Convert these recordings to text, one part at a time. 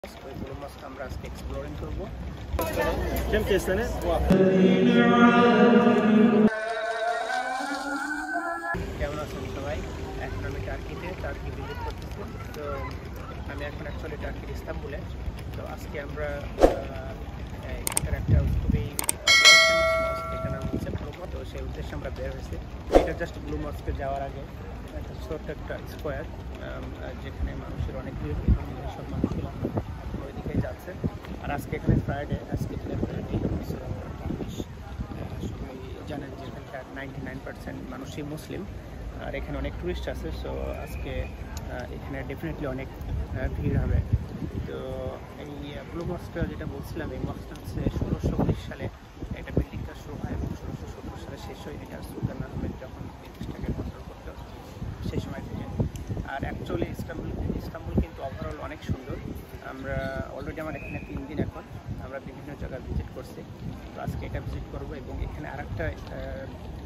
ওইগুলো মস্ক আমরা আজকে এক্সপ্লোরিং করবো। كم في سنة؟ কেমন আছেন সবাই? এখন আমি টার্কি ভিজিট করতেছি। তো আমি এখন অ্যাকচুয়ালি টার্কির ইস্তাম্বুলে। তো আজকে আমরা এখানকার একটা খুবই ফেমাস মস্ক, এটার নাম হচ্ছে ব্লু মস্ক। তো সেই উদ্দেশ্যে আমরা বের হয়েছি। এটা জাস্ট ব্লু মস্কে যাওয়ার আগে একটা ছোট্ট একটা স্কোয়ার, যেখানে মানুষের অনেক ভিড়, এবং সব মানুষগুলো এখন ওই দিকেই যাচ্ছে। আর আজকে এখানে ফ্রাইডে, আজকে সবাই জানেন যে এখানকার 99% মানুষই মুসলিম, আর এখানে অনেক টুরিস্ট আছে। সো আজকে এখানে ডেফিনেটলি অনেক ভিড় হবে। তো এই ব্লু মস্কটা যেটা বলছিলাম, এই মস্কটা হচ্ছে 1619 সালে এটা বিল্ডিংটা শুরু হয় এবং 1617 সালে শেষ হয়। এটা সুলতান আহমেদ যখন এই দেশটাকে কন্ট্রোল করতো সেই সময় থেকে। আর অ্যাকচুয়ালি ইস্তাম্বুল কিন্তু ওভারঅল অনেক সুন্দর। আমরা অলরেডি আমার এখানে 3 দিন, এখন আমরা বিভিন্ন জায়গায় ভিজিট করছি। তো আজকে এটা ভিজিট করবো। এবং এখানে আরেকটা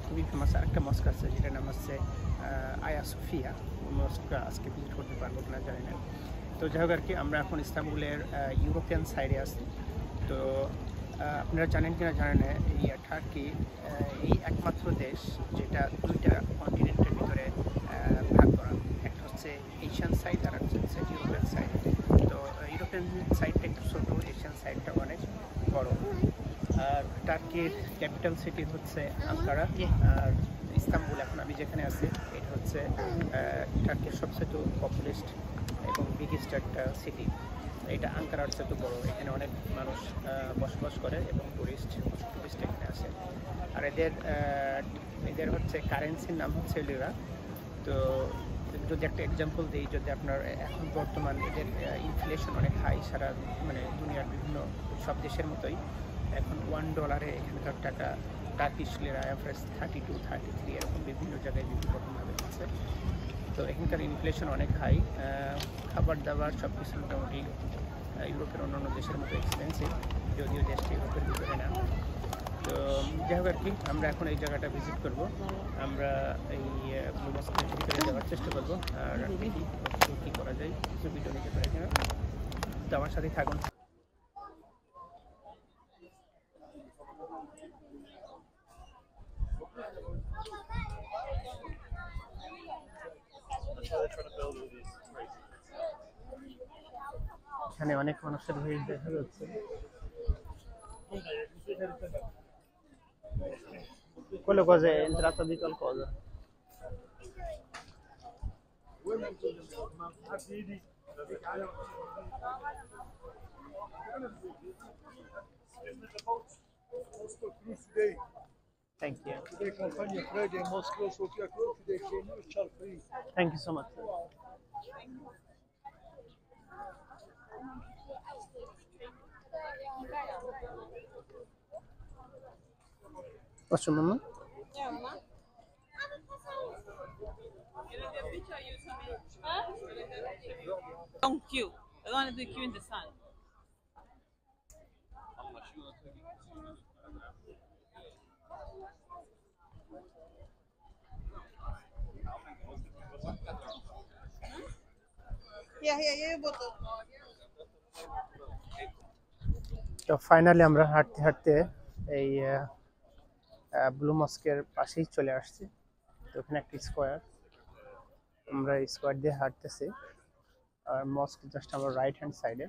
খুবই ফেমাস আরেকটা মস্ক আছে, যেটার নাম হচ্ছে আয়া সোফিয়া। মস্কটা আজকে ভিজিট করতে পারবো কিনা জানি না। তো যাই হোক আর কি, আমরা এখন ইস্তাম্বুলের ইউরোপিয়ান সাইডে আছি। তো আপনারা জানেন কিনা জানেন না, এই টার্কি এই একমাত্র দেশ যেটা দুইটা কন্টিনেন্টের ভিতরে ভাগ করা। একটা হচ্ছে এশিয়ান সাইড আর একটা হচ্ছে ইউরোপিয়ান সাইড। তো ইউরোপিয়ান সাইডটা একটু ছোটো, এশিয়ান সাইডটা অনেক বড়। আর টার্কির ক্যাপিটাল সিটি হচ্ছে আঙ্কারা, আর ইস্তাম্বুল এখন আমি যেখানে আছি এটা হচ্ছে টার্কির সবচেয়ে পপুলেস্ট এবং বিগেস্ট একটা সিটি। এটা আঙ্কারার চেয়ে বড়। এখানে অনেক মানুষ বসবাস করে এবং টুরিস্ট এখানে আসে। আর এদের হচ্ছে কারেন্সির নাম হচ্ছে লিরা। তো যদি একটা এক্সাম্পল দিই, যদি আপনার এখন বর্তমান এদের ইনফ্লেশন অনেক হাই, সারা মানে দুনিয়ার বিভিন্ন সব দেশের মতোই। এখন $1 এখানকার টাকা টার্কিশ লিরা অ্যাভারেজ 32-33 এরকম বিভিন্ন জায়গায় বিভিন্ন রকমভাবে আছে। তো এখানকার ইনফ্লেশন অনেক হাই। খাবার দাবার সব কিছু মোটামুটি ইউরোপের অন্যান্য দেশের মতো এক্সপেন্সিভ, যদিও দেশটি ইউরোপের ভিতরে না। তো যাই হোক আর কি, আমরা এখন এই জায়গাটা ভিজিট করব। আমরা এই ব্লু মস্কের ভিতরে যাওয়ার চেষ্টা করব, আর দেখি কী করা যায়, কিছু ভিডিও নিতে পারি কিনা। তো আমার সাথেই থাকুন। এখানে অনেক মানুষের ভিড় দেখা যাচ্ছে। Quello cos'è? Entrata di qualcosa? Thank you. Thank you so much. What's your mama? Yeah, mama. Long queue. I don't want to do queue in the sun. Yeah, bottle. তো ফাইনালি আমরা হাঁটতে হাঁটতে এই ব্লু মস্কের পাশেই চলে আসছি। তো ওখানে একটা স্কোয়ার, আমরা স্কোয়ার দিয়ে হাঁটতেছি। আর মস্ক জাস্ট আমার রাইট হ্যান্ড সাইডে।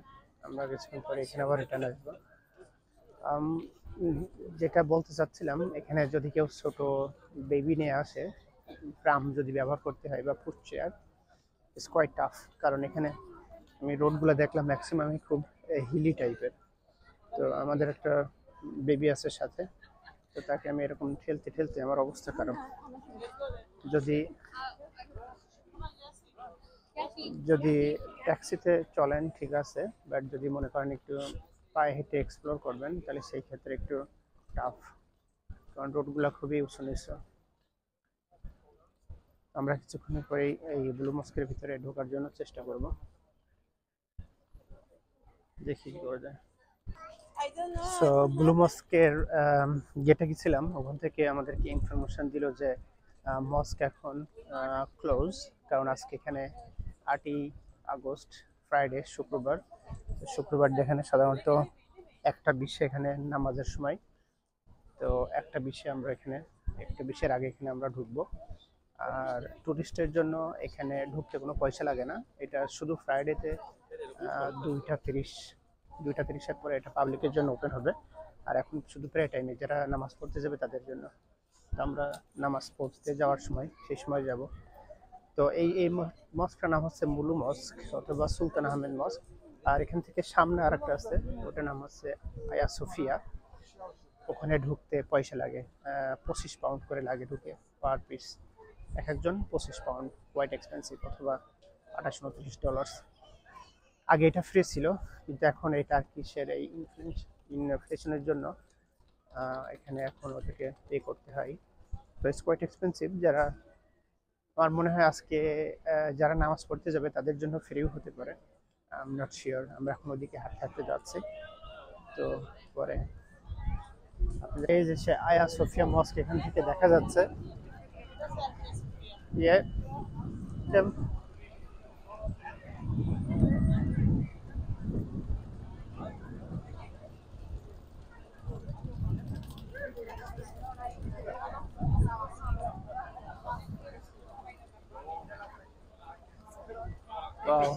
আমরা কিছুক্ষণ পরে এখানে আবার রিটার্ন আসবো। যেটা বলতে চাচ্ছিলাম, এখানে যদি কেউ ছোট বেবি নিয়ে আসে, প্রাম যদি ব্যবহার করতে হয় বা push chair, it's quite tough. কারণ এখানে আমি রোডগুলো দেখলাম ম্যাক্সিমামই খুব হিলি টাইপের। তো আমাদের একটা বেবি আছে সাথে, তো তাকে আমি এরকম ঠেলতে ঠেলতে আমার অবস্থা খারাপ। যদি ট্যাক্সিতে চলেন ঠিক আছে, বাট যদি মনে করেন একটু পায়ে হেঁটে এক্সপ্লোর করবেন, তাহলে সেই ক্ষেত্রে একটু টাফ, কারণ রোডগুলো খুবই উঁচু নিচু। আমরা কিছুক্ষণ পরেই এই ব্লু মস্কের ভিতরে ঢোকার জন্য চেষ্টা করব, দেখি কি করা যায়। সো ব্লু মস্কের যেটা গেছিলাম, ওখান থেকে আমাদেরকে ইনফরমেশন দিল যে মস্ক এখন ক্লোজ, কারণ আজকে এখানে 8ই আগস্ট ফ্রাইডে, শুক্রবার। শুক্রবার এখানে সাধারণত 1:20 এখানে নামাজের সময়। তো 1:20 আমরা এখানে 1:20 আগে এখানে আমরা ঢুকবো। আর টুরিস্টের জন্য এখানে ঢুকতে কোনো পয়সা লাগে না। এটা শুধু ফ্রাইডেতে 2:30 পরে এটা পাবলিকের জন্য ওপেন হবে। আর এখন শুধু প্রে টাইমে যারা নামাজ পড়তে যাবে তাদের জন্য। তো আমরা নামাজ পড়তে যাওয়ার সময় সেই সময় যাব। তো এই মস্কটার নাম হচ্ছে মুলু মস্ক অথবা সুলতান আহমেদ মস্ক। আর এখান থেকে সামনে আরেকটা আছে, ওটার নাম হচ্ছে আয়া সোফিয়া। ওখানে ঢুকতে পয়সা লাগে, 25 পাউন্ড করে লাগে ঢুকে পার পিস। এক একজন 25 পাউন্ড, কোয়াইট এক্সপেন্সিভ, অথবা $28-29। আগে এটা ফ্রি ছিল, কিন্তু এখন এটা কিসের এই ইনফ্লেশনের জন্য এখানে এখন ওদেরকে পে করতে হয়। তো ইটস কোয়াইট এক্সপেন্সিভ। যারা, আমার মনে হয় আজকে যারা নামাজ পড়তে যাবে তাদের জন্য ফ্রিও হতে পারে, আই এম নট শিওর। আমরা এখন ওদিকে হাঁটতে হাঁটতে যাচ্ছি। তো পরে আপনাদের এই যে আয়া সোফিয়া মস্ক এখান থেকে দেখা যাচ্ছে। Wow.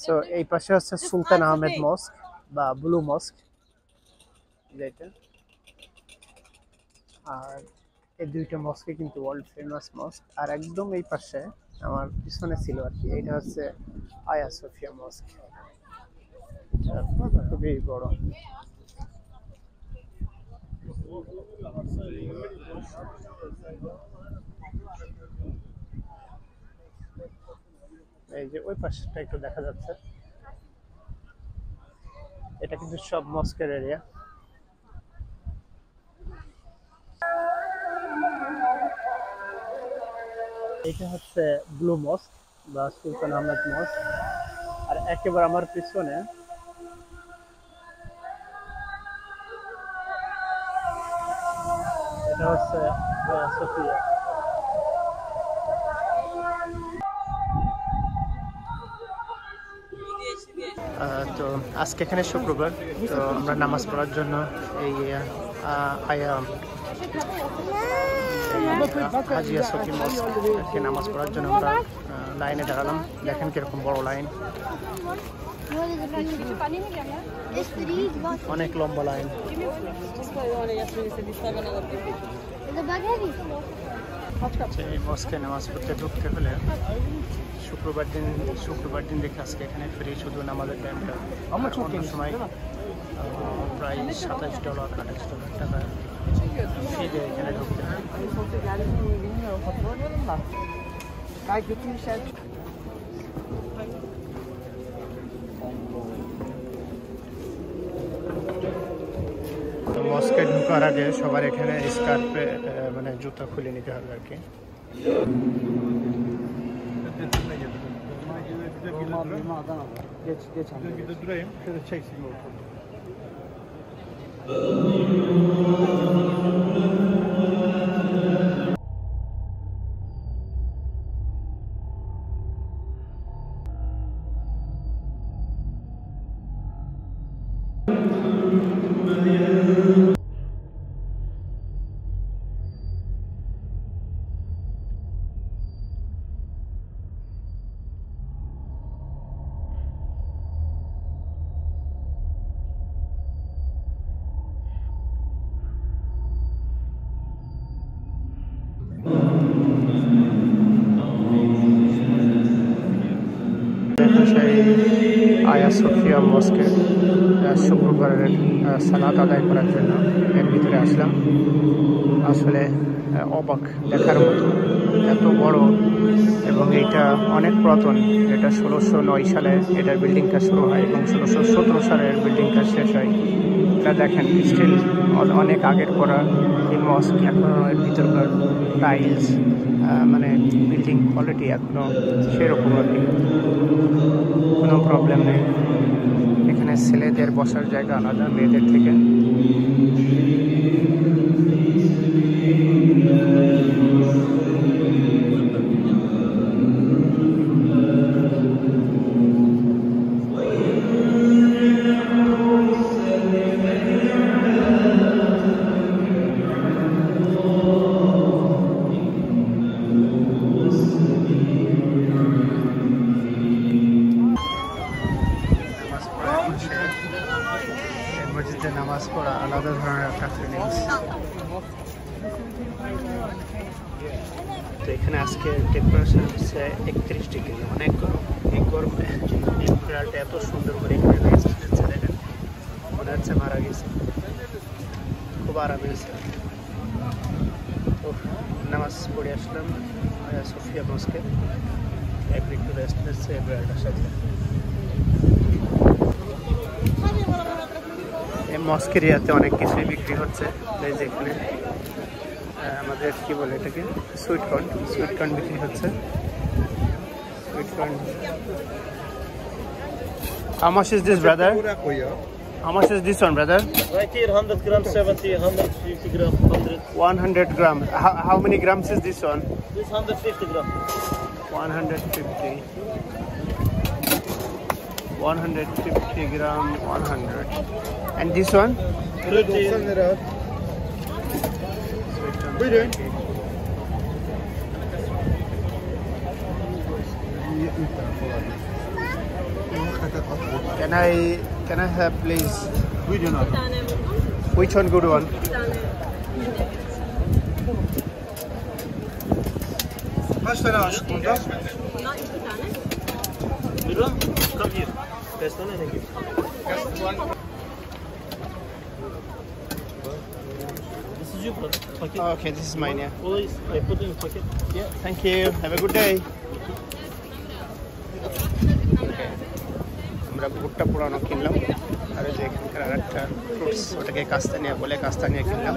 সো এই পাশে হচ্ছে সুলতান আহমেদ মস্ক বা ব্লু মস্ক যেটা। আর এই দুইটা মস্কে কিন্তু ওয়ার্ল্ড ফেমাস মস্ক। আর একদম এই পাশে আমার পিছনে ছিল আর কি, এটা হচ্ছে আয়া সোফিয়া মস্ক। খুবই বড়। এই যে ওই পাশটা একটু দেখা যাচ্ছে, এটা কিন্তু সব মস্কের এরিয়া। এটা হচ্ছে ব্লু মস্ক বা সুলতান আহমেদ মস্ক। আর একেবারে আমার পিছনে এটা হচ্ছে সোফিয়া। তো আজকে এখানে শুক্রবার, তো আমরা নামাজ পড়ার জন্য এই আয়া হাজিয়া সফি মস্কে নামাজ পড়ার জন্য আমরা লাইনে দাঁড়ালাম। দেখেন কিরকম বড় লাইন, অনেক লম্বা লাইন। এই মস্কে নামাজ পড়তে ঢুকতে হলে শুক্রবার দিন দেখে আজকে এখানে ফ্রি, শুধু নামাজের টাইমটা। অন্য সময় প্রায় $27-28 টাকা ফি দিয়ে এখানে ঢুকতে হয়। মস্কে ঢোকার আগে সবার এখানে স্কার্পে মানে জুতা খুলে নিতে হবে আর কি। সেই আয়া সোফিয়া মস্কে শুক্রবারের সালাত আদায় করার জন্য এর ভিতরে আসলাম। আসলে অবাক দেখার মতো, এত বড়, এবং এটা অনেক পুরাতন। এটা 1609 সালে এটার বিল্ডিংটা শুরু হয় এবং 1617 সালে এর বিল্ডিংটা শেষ হয়। এটা দেখেন স্টিল অনেক আগের করা এই মস্ক। এখনও এর ভিতরকার টাইলস মানে বিল্ডিং কোয়ালিটি এখনও সেরকম আর কি, কোনো প্রবলেম নেই। এখানে ছেলেদের বসার জায়গা আলাদা মেয়েদের থেকে। আলাদা ধরনের একটা ফিলিংস। তো এখানে আজকে টেম্পারেচার হচ্ছে 31 ডিগ্রি, অনেক গরম। এই গরমে বিড়ালটা এত সুন্দর করে এখানে রেস্ট নিচ্ছে, দেখেন মনে হচ্ছে মারা গেছে, খুব আরামে আছে। তো নামাজ পড়ে আসলাম সোফিয়া মস্কে, একটু রেস্ট নিচ্ছে বিড়ালটার সাথে। এই মস্কের ইয়াতে অনেক কিছুই বিক্রি হচ্ছে, এই যে এখানে আমাদের কি বলে এটাকে সুইট কর্ন বিক্রি হচ্ছে। Sweet corn, how much is this, brother? How much is this one, brother? Right here, 100 grams, 70, 150 grams, 100. 100 gram. How many grams is this one? This 150 grams. 150. 150 gram, 100. And this one? 30. Buyurun. Can I have, please? Which one good one? Kaç tane aşık burada? Buyurun, come here. Kaç tane ne gibi? This is your packet. Oh, okay, this is mine, yeah. Always, I put in packet. Yeah, thank you. Have a good day. আমরা ভুট্টা পুরানো কিনলাম, আর এই যে এখানকার আরেকটা fruits, ওটাকে কাস্তানিয়া বলে, কাস্তানিয়া কিনলাম।